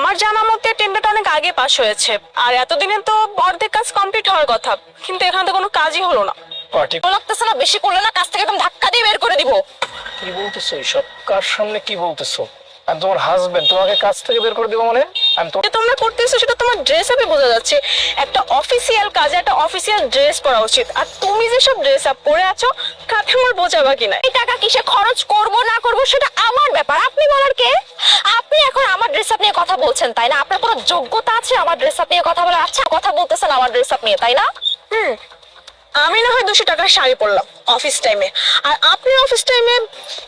আমার জানা মতে টেন্ডারটা অনেক আগে পাস হয়েছে, আর এতদিনে তো অর্ধেক কাজ কমপ্লিট হওয়ার কথা, কিন্তু এখানে তো কোনো কাজই হলো না। লাগতেছে না? বেশি করলে না কাজ থেকে একদম ধাক্কা দিয়ে বের করে দিব। কি বলতেছো এইসব? কার সামনে কি বলতেছো? আমি তোমার হাজবেন্ড, তোমাকে কাজ থেকে বের করে দেবো মানে? আমি তো যে তোমরা করতেছো সেটা তোমার ড্রেস আপে বোঝা যাচ্ছে। একটা অফিসিয়াল কাজে একটা অফিসিয়াল ড্রেস পরা উচিত, আর তুমি যেসব ড্রেস আপ পরে আছো তাতে আমার বোঝা বাকি নাই। এই টাকা কিসে খরচ করব না করব সেটা আমার ব্যাপার, আপনি বলার কে? আপনি এখন আমার ড্রেস আপ নিয়ে কথা বলছেন তাই না? আপনার কোনো যোগ্যতা আছে আমার ড্রেস আপ নিয়ে কথা বলার? আচ্ছা, কথা বলতেছেন আমার ড্রেস আপ নিয়ে তাই না? আমি না হয় 200 টাকার শাড়ি পরলাম অফিস টাইমে, আর আপনি অফিস টাইমে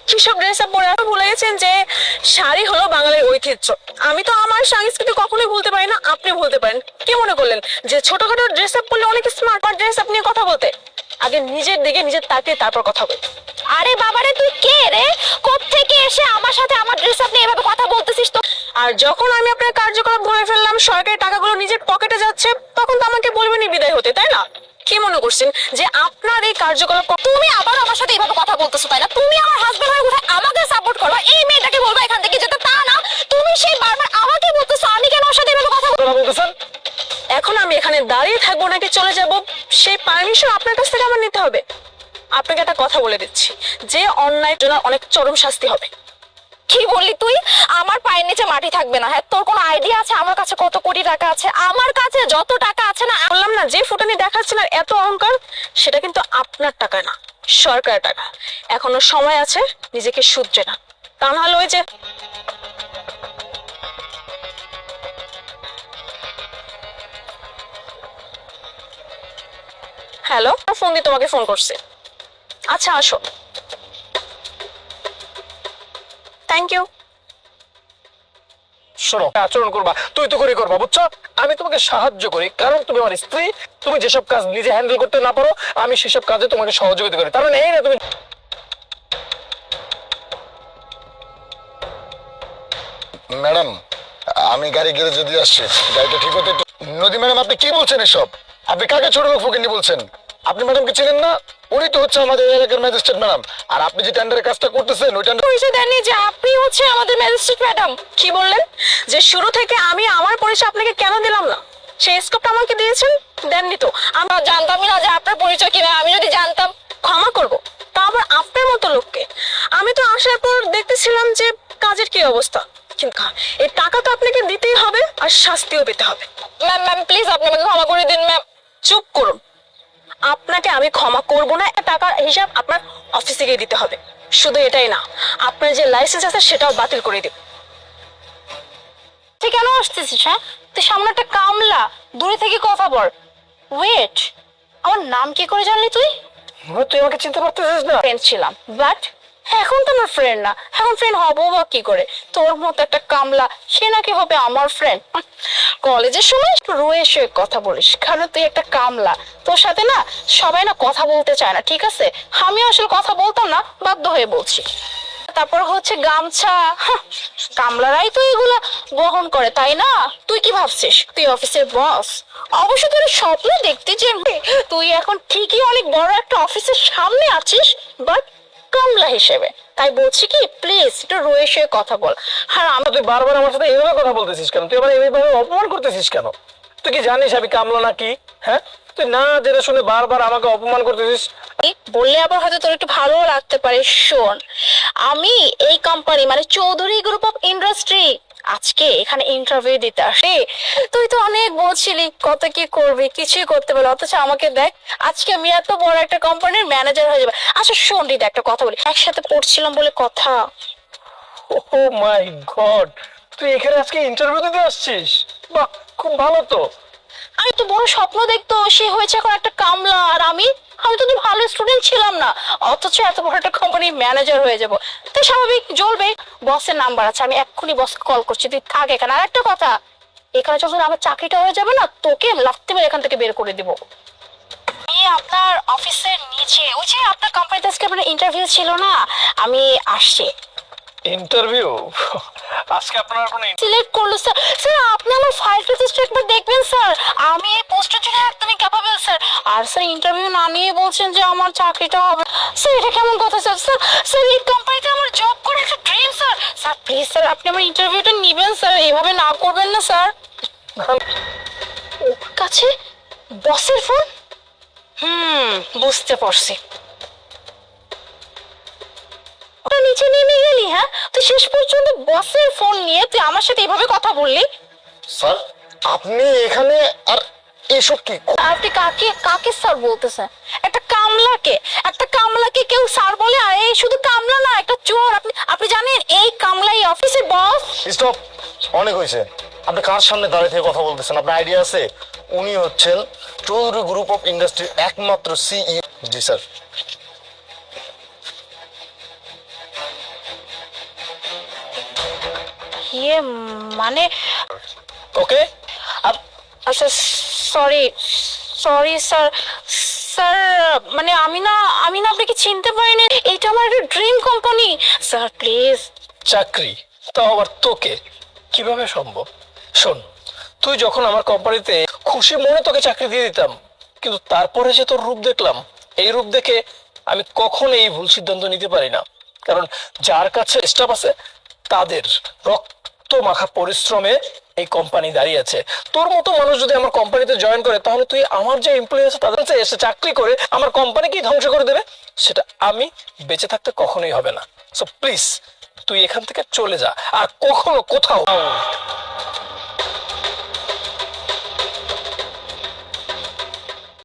কি সব ড্রেস আপ পরে আপনি ভুলে গেছেন যে শাড়ি হলো বাঙালির ঐতিহ্য। আমি তো আমার সংস্কৃতি কখনোই ভুলতে পারি না, আপনি ভুলতে পারেন। কি মনে করলেন যে ছোটখাটো ড্রেস আপ পরলে অনেক স্মার্ট? আর ড্রেস আপ নিয়ে কথা বলতে আগে নিজের দিকে নিজের তাকিয়ে তারপর কথা বল। আরে বাবারে, তুই কে রে? কোত্থেকে এসে আমার সাথে আমার ড্রেস আপ নিয়ে এভাবে কথা বলতেছিস? তো আর যখন আমি আপনার কার্যকলাপ ধরে ফেললাম, সরকারি টাকাগুলো নিজের পকেটে যাচ্ছে, তখন তো আমাকে বলবেনই বিদায় হতে, তাই না? কি মনে করছেন যে আপনার এই কার্যকলাপ তুমি আবার আমার সাথে এইভাবে কথা বলতেছো তাই না? তুমি আমার হাজবেন্ড হয়ে কোথায় আমাকে সাপোর্ট করবা, এই মেয়েটাকে বলবা এখান থেকে যেতে, তা না তুমি সেই বারবার আমাকে বলতেছো আমি কেন ওর সাথে এভাবে কথা বলতেছেন? এখন আমি এখানে দাঁড়িয়ে থাকবো নাকি চলে যাব, সেই পারমিশন আপনার কাছ থেকে আমার নিতে হবে। আপনাকে একটা কথা বলে দিচ্ছি, যে অন্যায় জন্য অনেক চরম শাস্তি হবে। কি বললি তুই? আমার পায়ের নিচে মাটি থাকবে না? হ্যাঁ, তোর কোনো আইডিয়া আছে আমার কাছে কত কোটি টাকা আছে? আমার কাছে যত টাকা আছে না, বললাম না, যে ফুটানি দেখাচ্ছেন আর এত অহংকার, সেটা কিন্তু আপনার টাকা না, সরকারের টাকা। এখনো সময় আছে, নিজেকে শুধরে না, তা নাহলে ওই যে হ্যালো, ফোন দিয়ে তোমাকে ফোন করছে। আচ্ছা আসো, থ্যাংক ইউ। শোনো, আচরণ করবা তুই তো করে করবা, বুঝছো? আমি তোমাকে সাহায্য করি কারণ তুমি আমার স্ত্রী। তুমি যেসব কাজ নিজে হ্যান্ডেল করতে না পারো, আমি সেসব কাজে তোমাকে সহযোগিতা করি। তার মানে এই না তুমি। ম্যাডাম, আমি গাড়ি গ্যারেজে দিয়ে আসছি, গাড়িটা ঠিক হতে একটু। নদী ম্যাডাম, আপনি কি বলছেন এসব? আপনি কাকে ছোট লোক ফকিনি বলছেন? আপনি ম্যাডামকে চিনেন না? উনি তো হচ্ছে আমাদের এলাকার ম্যাজিস্ট্রেট ম্যাডাম। আর আপনি যে টেন্ডারের কাজটা করতেছেন ওই টেন্ডার পরিচয় দেননি যে আপনি হচ্ছে আমাদের ম্যাজিস্ট্রেট ম্যাডাম। কি বললেন যে শুরু থেকে আমি আমার পরিচয় আপনাকে কেন দিলাম না? সেই স্কোপটা আমাকে দিয়েছেন, দেননি তো। আমরা জানতামই না যে আপনার পরিচয় কিনা। আমি যদি জানতাম। ক্ষমা করব, তা আবার আপনার মতো লোককে? আমি তো আসার পর দেখতেছিলাম যে কাজের কি অবস্থা, কিন্তু এই টাকা তো আপনাকে দিতেই হবে আর শাস্তিও পেতে হবে। ম্যাম ম্যাম প্লিজ আপনি আমাকে ক্ষমা করে দিন ম্যাম। চুপ করুন, আপনাকে আমি ক্ষমা করব না। টাকার হিসাব আপনার অফিসে গিয়ে দিতে হবে। শুধু এটাই না, আপনার যে লাইসেন্স আছে সেটাও বাতিল করে দেব। তুই কেন আসতেছিস? হ্যাঁ, তুই সামনে একটা কামলা, দূরে থেকে কথা বল। ওয়েট, আমার নাম কি করে জানলি তুই? তুই আমাকে চিনতে পারতেছিস না? ফ্রেন্ড ছিলাম, বাট এখন তো আমার ফ্রেন্ড না। এখন ফ্রেন্ড হবো বা কি করে? তোর মতো একটা কামলা, সে নাকি হবে আমার ফ্রেন্ড? কলেজের সময় একটু রয়ে শুয়ে কথা বলিস, কারণ তুই একটা কামলা। তোর সাথে না সবাই না কথা বলতে চায় না, ঠিক আছে? আমি আসলে কথা বলতাম না, বাধ্য হয়ে বলছি। তারপর হচ্ছে গামছা, কামলারাই তো এগুলা বহন করে তাই না? তুই কি ভাবছিস তুই অফিসের বস? অবশ্য তোর স্বপ্ন দেখতে যে তুই এখন ঠিকই অনেক বড় একটা অফিসের সামনে আছিস, বাট কামলা হিসেবে। তাই বলছি কি, প্লিজ একটু রয়ে শুয়ে কথা বল। আর আমি তুই বারবার আমার সাথে এইভাবে কথা বলতেছিস কেন? তুই আবার এইভাবে অপমান করতেছিস কেন? তুই কি জানিস আমি কামলা নাকি? হ্যাঁ, তুই না জেনে শুনে বারবার আমাকে অপমান করতেছিস। বললে আবার হয়তো তোর একটু ভালো লাগতে পারে। শোন, আমি এই কোম্পানি মানে চৌধুরী গ্রুপ অফ ইন্ডাস্ট্রি আজকে এখানে ইন্টারভিউ দিতে আসে। তুই তো অনেক বলছিলি কত কি করবি, কিছুই করতে পারলি, অথচ আমাকে দেখ আজকে আমি এত বড় একটা কোম্পানির ম্যানেজার হয়ে যাবে। আচ্ছা শোন রিদা, একটা কথা বলি, একসাথে পড়ছিলাম বলে কথা। ও মাই গড, তুই এখানে আজকে ইন্টারভিউ দিতে আসছিস? বাহ, খুব ভালো তো। আমি তো বড় স্বপ্ন দেখতো সে হয়েছে এখন একটা কামলা, আর আমি আমি তো ভালো স্টুডেন্ট ছিলাম না, অথচ এত বড় একটা কোম্পানির ম্যানেজার হয়ে যাব। তো স্বাভাবিক জ্বলবে। বসের নাম্বার আছে, আমি এক্ষুনি বসকে কল করছি, তুই থাক এখানে। আর একটা কথা, এখানে যখন আমার চাকরিটা হয়ে যাবে না, তোকে লাফতে মেরে এখান থেকে বের করে দিব। আমি আপনার অফিসের নিচে, ওই যে আপনার কোম্পানিতে আজকে আপনার ইন্টারভিউ ছিল না, আমি আসছি। ইন্টারভিউ আজকে আপনার কোনো সিলেক্ট করলো স্যার। স্যার আপনি আমার ফাইলটা জাস্ট একবার দেখবেন স্যার, আমি এই পোস্টের জন্য একদমই ক্যাপাবল স্যার। আর স্যার ইন্টারভিউ না নিয়ে বলছেন যে আমার চাকরিটা হবে, স্যার এটা কেমন কথা স্যার? স্যার স্যার এই কোম্পানিতে আমার জব করে একটা dream sir. Sir please sir আপনি আমার ইন্টারভিউটা নেবেন স্যার, এভাবে না করবেন না স্যার। ওর কাছে বসের ফোন, বুঝতে পারছি। ওটা নিচে নেমে গেলি, হ্যাঁ তুই শেষ পর্যন্ত বসের ফোন নিয়ে তুই আমার সাথে এভাবে কথা বললি। স্যার আপনি এখানে আর এসব কি? আপনি কাকে কাকে স্যার বলতেছেন? একটা কামলাকে কেউ স্যার বলে? আর এই শুধু কামলা না, একটা চোর। আপনি আপনি জানেন এই কামলা এই অফিসের বস। স্টপ, অনেক হয়েছে। আপনি কার সামনে দাঁড়িয়ে থেকে কথা বলতেছেন? আপনার আইডিয়া আছে উনি হচ্ছেন চৌধুরী গ্রুপ অফ ইন্ডাস্ট্রির একমাত্র সিইও। জি স্যার। ইয়ে মানে ওকে আচ্ছা সরি সরি স্যার। স্যার মানে আমি না আপনাকে চিনতে পারিনি, এটা আমার একটা ড্রিম কোম্পানি স্যার, প্লিজ। চাকরি, তাও আবার তোকে, কিভাবে সম্ভব? শোন, তুই যখন আমার কোম্পানিতে খুশি মনে তোকে চাকরি দিয়ে দিতাম, কিন্তু তারপরে যে তোর রূপ দেখলাম, এই রূপ দেখে আমি কখনো এই ভুল সিদ্ধান্ত নিতে পারি না। কারণ যার কাছে স্টাফ আছে তাদের রক্ত মাখা পরিশ্রমে এই কোম্পানি দাঁড়িয়ে আছে। তোর মতো মানুষ যদি আমার কোম্পানিতে জয়েন করে, তাহলে তুই আমার যে এমপ্লয়ি আছে তাদের কাছে এসে চাকরি করে আমার কোম্পানিকেই ধ্বংস করে দেবে। সেটা আমি বেঁচে থাকতে কখনোই হবে না। সো প্লিজ তুই এখান থেকে চলে যা, আর কখনো কোথাও